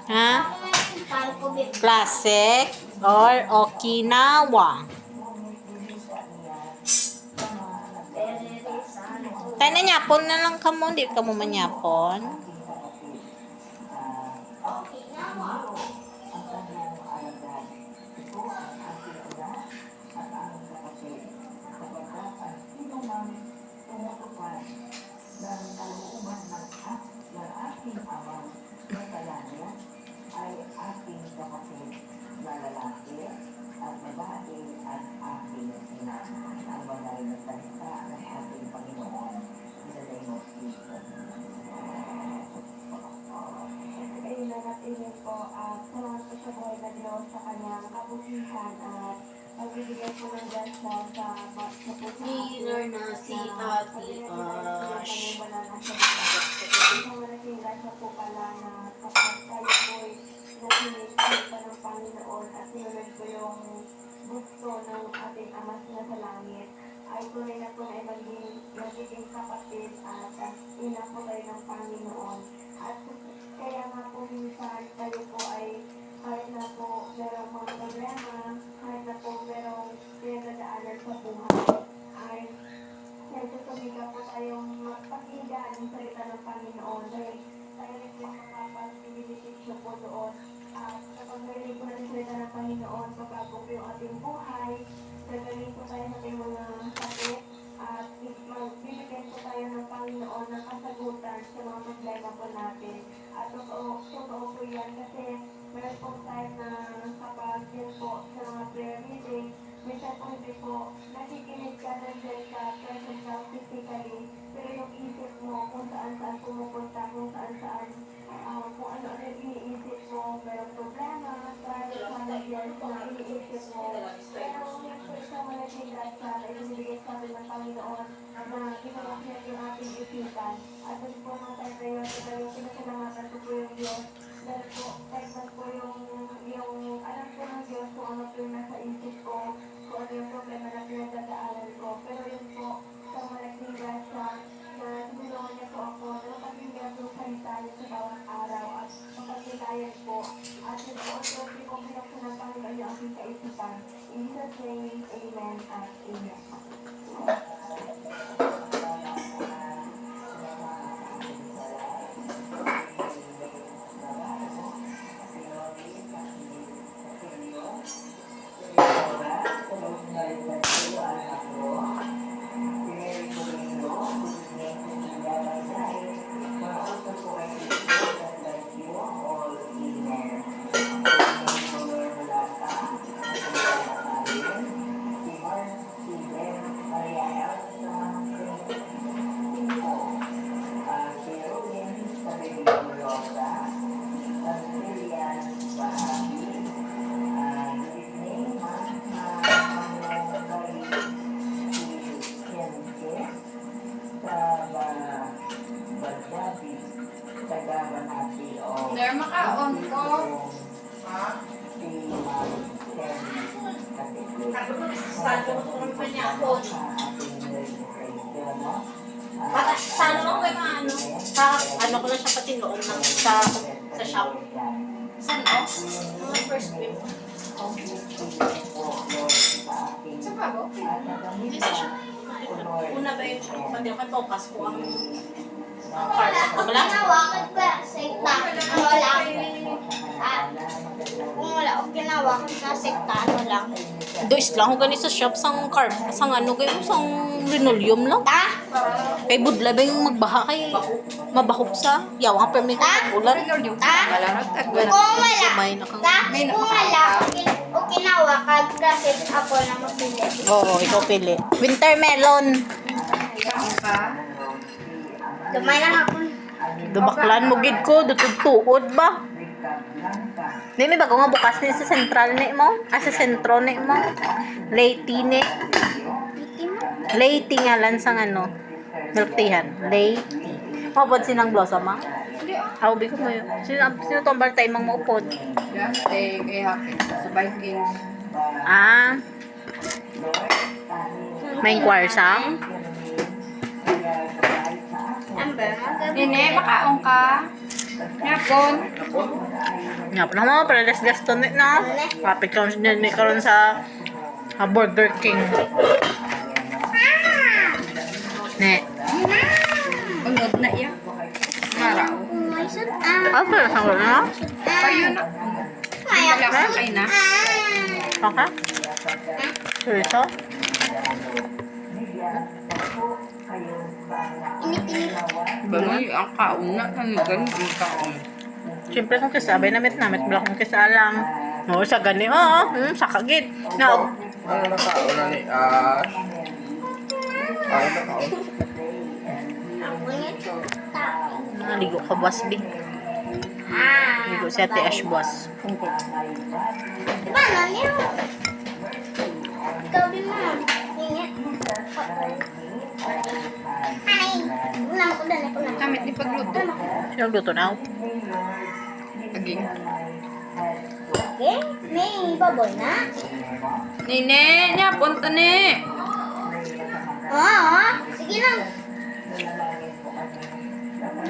Ha? Classic or Okinawa? Tayo na nyapon na lang ka mo. Hindi ka mo manyapon. ay aking kapatid na lalaki at babae at aking ina. Ang banal na salita ng ating Panginoon. In the name of Jesus. Ayun na natin po, salamat po sa buhay na Diyos sa kanyang kabutihan at pagbibigay po ng grasya sa puso Healer na si Ate Ash. Isang malaking grasya po pala na kapag tayo po'y nakinig pa ng Panginoon at sinunod ko yung gusto ng ating Ama na sa langit, ay tunay na po ay magiging kapatid at ina po tayo ng Panginoon. At kaya nga po minsan tayo po ay kahit na po merong mga problema, kahit na po merong pinagdadaanan sa buhay, ay nagsasabiga po tayong magpakinggan ang salita ng Panginoon dahil tayo rin po makapag-beneficio po doon. At kapag narinig po natin salita ng Panginoon, pagbago po yung ating buhay, gagaling po tayo sa ating mga sakit, at magbibigyan po tayo ng Panginoon ng kasagutan sa mga problema po natin. At totoo po yan kasi meron po tayo na kapag yun po sa mga prayer meeting, minsan po hindi po nakikinig ka na dyan sa present ka physically, pero yung isip mo kung saan pumupunta, kung saan kung ano yung iniisip mo, merong problema, challenges na iniisip mo. Pero yung po isang malaking grasya na ibinibigay sa atin ng Panginoon na ginawa niya yung ating isipan. At doon po mga tayo ngayon, yung pinasalamatan ko po yung Diyos. Dahil po, kahit na po yung alam ko ng Diyos kung ano po yung nasa isip ko, kung ano yung problema na pinagdadaanan ko. Pero yun po, isang malaking grasya na tinulungan niya po ako na mapakinggan yung salita niya sa bawat araw at mapagnilayan po. At yun po, ang hindi po pinaksan ng Panginoon yung aking kaisipan. In Jesus' name, amen at amen. There, maka-on ko. Ha? Salo ko rin pa niya ako. Salo lang kayo mga ano? Sa ano ko lang siya pati noon ng, sa shop. Saan o? Mga first week. Sa bago? Hindi sa shop. Una ba yung shop? Pati ako focus ko ang card. Wala? Ginawakan ko sekta. Wala. Kung wala ko ginawakan sa sekta, ano lang. Dois lang ako ganito sa shop sang carb. Sang ano kayo? Sang linoleum lang. Ta? Kay budla ba yung magbaha kay mabahok sa yawang permi ka ulan. Ta? Wala. Kung wala. May nakang. Ta? Kung wala, o ginawakan kasi ako lang mapili. Oo, ikaw pili. Winter melon. Dumay lang ako. Dubaklan mo gid ko, dutod-tuod ba? May bago nga bukas ni sa central ni mo. Sa sentro ni mo. Lady ni. Lady nga lang sang ano. Milk teahan. Lady. Mapod sinang blossom ma? Aw, bi ko mo yun. Sino tombal tayo mang maupod? Yeah, kay Happy. Sa Vikings. Ah. May kwarsa? Amber, Nene, makaon ka. Yapon. Nga pa na mo, paredes gaston na. Kapit ka ni karon sa Burger King. Ne. Unod na iya. Maraw. May sun. Apa sa na? Kayo na. Wala ka kayo na. Saka? Chorizo? Init-init. Banoy, ang kauna. Tanigan ang kaon. Siyempre kung kasabay namit bala kung kasalang. Oo, sa gani. Oo, sa kagit. Na, Ano na kaon na ni Ash? Ano na kaon? Ako nga chuta. naligo ka, boss, B. Ligo si Ate Ash, boss. Diba na niyo? Ikaw din mo. Ingat. Ay, unang ko dali ko na. Kamit ni pagluto. Sino luto na? Aging. Okay, may baboy na. Nine, yapon to ni. Oo, sige lang.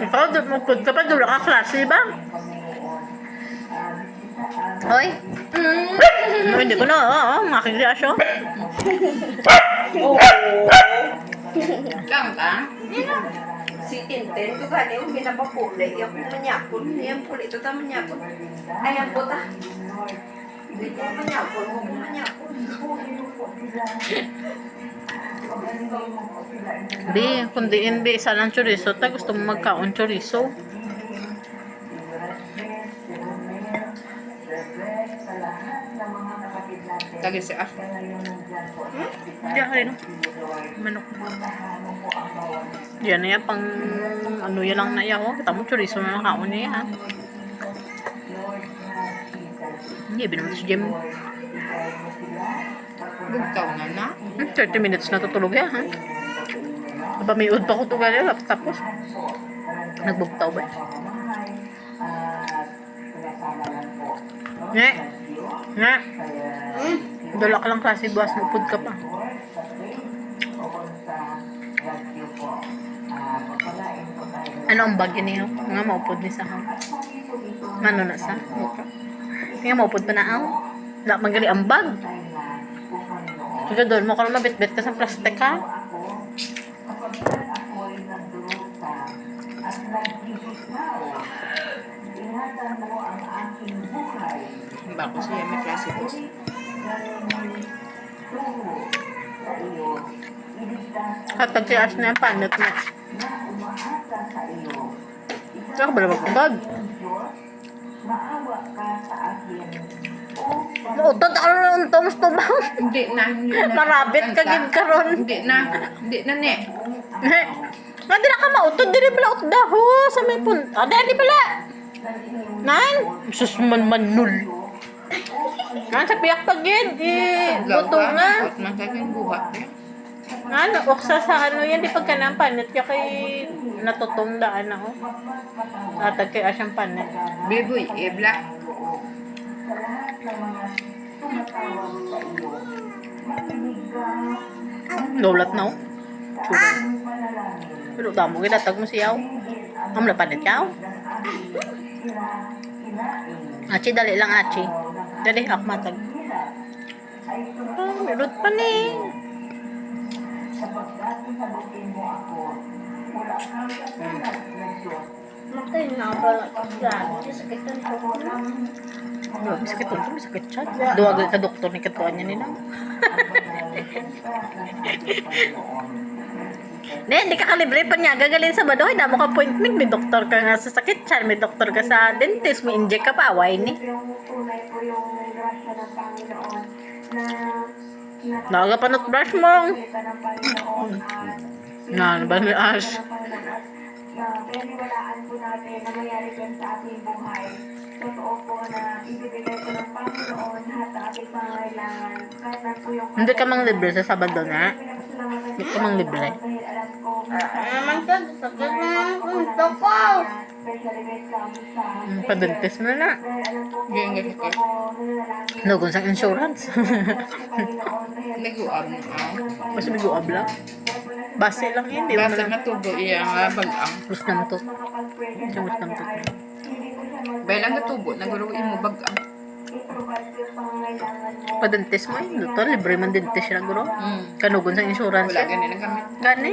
Ikaw, magpud ka pa, dula ka klase ba? Hoy? No, hindi ko na, oo, making reaksyon. Lang ka? Si Tintin, ito gani yung pinapapulay. Yung manyakon, yung puli ito ta manyakon. Ayan po ta. Hindi ko manyakon, huwag mo manyakon. Di, kundi hindi isa ng chorizo, ta gusto mo magkaon chorizo. Lagi si Ash. Diyan ka rin, no? Manok. Diyan na yan, pang ano yan lang na yan, oh. Kita mo chorizo na nakaon niya, ha? Hindi, binaman si Jem. Bugtaw na na. 30 minutes na tutulog yan, ha? Napamiud pa ko ito gano'n, tapos. Nagbugtaw ba? Nga. Nga. Dala ka lang klase, buwas mo, pud ka pa. Ano ang bagyo niyo? Nga maupod ni sa hang. Mano na sa? Nga maupod pa na ang. Wala magali ang bag. Kaya doon mo ka lang mabit-bit ka sa plastic, ha? Bako siya may klase ko. Katag si Ash na yung panot na. Saan ka ba naman bag? Utod ako na yung toms to ba? Hindi na. Marabit ka gid karon. Hindi na. Hindi na ni. Nga di na ka mautod, diri pala utdaho sa may punta. Dali pala. Nan, sus man manul. Nan sa piyak pa gid, buto nga. At magkakang buhat niya. Ano, oksa sa ano yan, di pagka ng panit kaya kay natutong daan na oh. Atag kay asyang panit. Biboy, ebla. Laulat na oh. Pero damo gilatag mo siyaw. Amla panit yaw. Achi dali lang achi. Dali akmatag. Merot pa ni. Matay na ba? Grabe, sakit ang tuhod na. Sakit ito, sakit siya. Duwag ka doktor ni katuan niya nila. Hindi ka kalibre pa niya. Gagalin sa badoy. Damo ka appointment. May doktor ka nga sa sakit siya. May doktor ka sa dentist. May inject ka pa. Away ni. Yung tunay po yung grasya ng Panginoon na Nakapanot brush mo. kita ng Panginoon at Na, ba ni Ash? pinaniwalaan po natin na mayari yan sa ating buhay. Totoo po na ibibigay ko ng Panginoon lahat ng ating pangailangan. Kahit na po yung Hindi ka mang libre sa Sabado na. Hindi ka mang libre. dahil alam ko Naman ka, sakit na ang punto ko. especially when it comes sa Padentist na na. dahil alam ko po Ganyan hindi po ka. ako nananalangin Logon sa insurance. sa Panginoon dahil Nag-uab na ako. Mas may guab lang. Base lang yun. Di mo Basta lang. matubo iya nga bagang. Plus naman to. makapag-pray Gamot naman to. Bayan lang natubo, naguruin mo baga. i-provide ko yung pangangailangan mo. Pa-dentist mo yun. Ito, libre man dentist siya guro. Hmm. Kanugon sa insurance. Wala ganun ang gamit. Gani.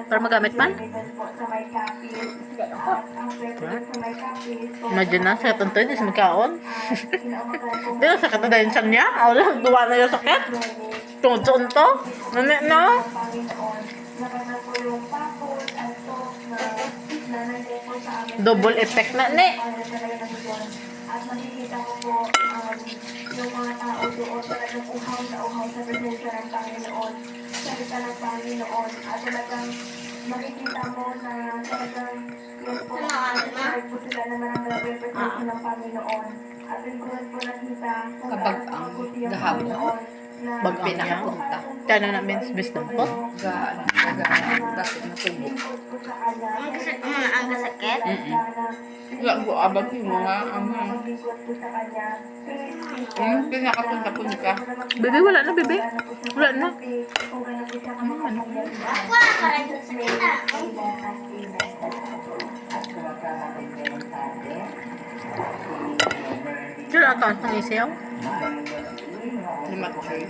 Para magamit man. Sa may kapis. At ang pwede sa may kapis. Imagine na, sa ito hindi sa magkaon. Kinaumagan ko Di na sakit na dahil siya niya. O, duwa na yung sakit. Tungtun to. Nani na. Panginoon. Nakita ko yung pakol at to na nandiyan po sa amin. Double effect na ni. At makikita ko po yung mga tao doon talagang uhaw na uhaw sa presensya ng Panginoon, salita ng Panginoon, at talagang makikita mo na talagang yan po, kahit po sila naman ang representation ng Panginoon. At yung ko po nakita kung Kapag gaano ang mabuti ang gahapon, Panginoon na Bagang niya. Pinakapunta. Kaya na means wisdom po. Basit na tubo. input ko sa kanya. Ang kasakit? Wala ko abag yung mga ama. Pinakapunta-punta. Bebe, wala na, bebe. Wala na. Ako, parang sakit na. Sila account ng isiyaw. Limat siya.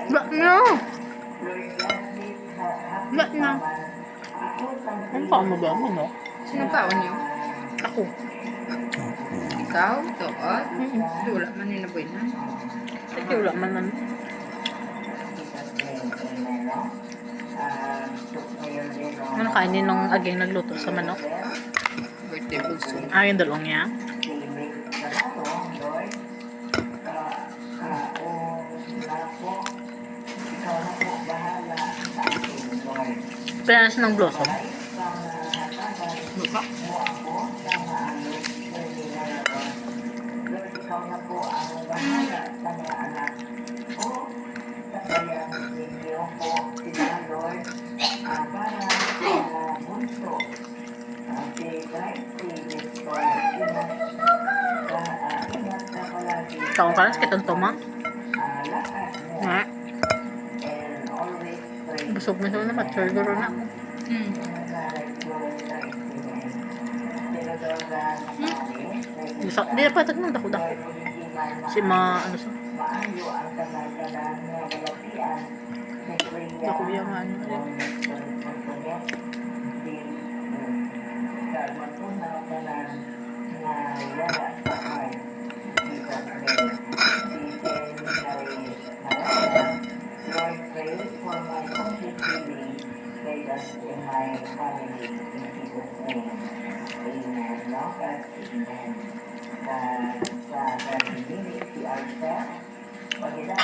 Wala na. Wala na. Ano pa mo ba? Ano? Sino kaon niyo? Ako. Ikaw? Toot? Wala man yung naboy na. Kasi wala man ano. Ano kainin nung aging nagluto sa manok? Birthday bulso. Ah, yung dalawang niya. Pinas ng blossom. Buka? Taong ka lang, sakit ang toma. Nga. Busog na siya na, mature guro na. Hmm. Hindi na patag ng dako-dako. Si ano sa... Dako yung ano. Lord, pray for my complete healing. Pray that in my family, in Jesus' name. Amen. Now, amen. Sa pag-ibig, si Alpha, pag-ibig,